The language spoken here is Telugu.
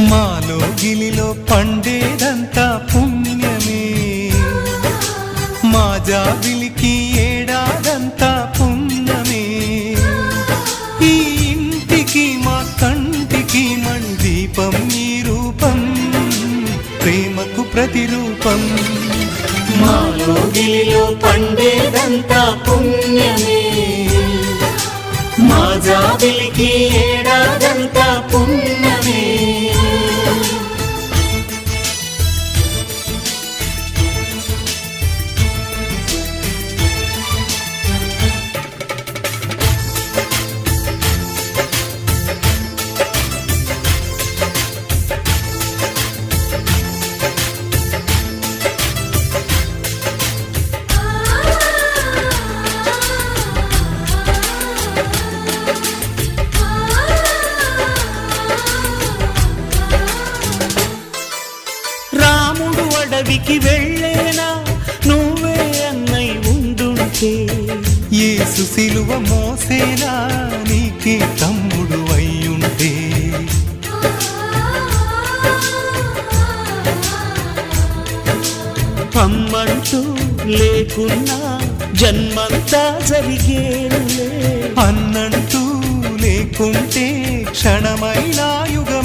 మాలో గిలిలో పండేదంతా పుణ్యమే, మా జాబిలికి ఏడాదంతా పుణ్యమే. ఈ ఇంటికి మా కంటికి మణిదీపం ఈ రూపం, ప్రేమకు ప్రతిరూపం. మాలో గిలిలో పండేదంతా పుణ్యమే, మా జాబిలికి ఏడాదంతా పుణ్యమే. అడవికి వెళ్ళేనా నువ్వే అన్నై ఉండుంటే, యేసు సిలువ మోసేనా నీకే తమ్ముడు అయ్యుంటే. అమ్మంటూ లేకున్నా జన్మంతా జరిగేనులే, అన్నంటూ లేకుంటే క్షణమైనా యుగం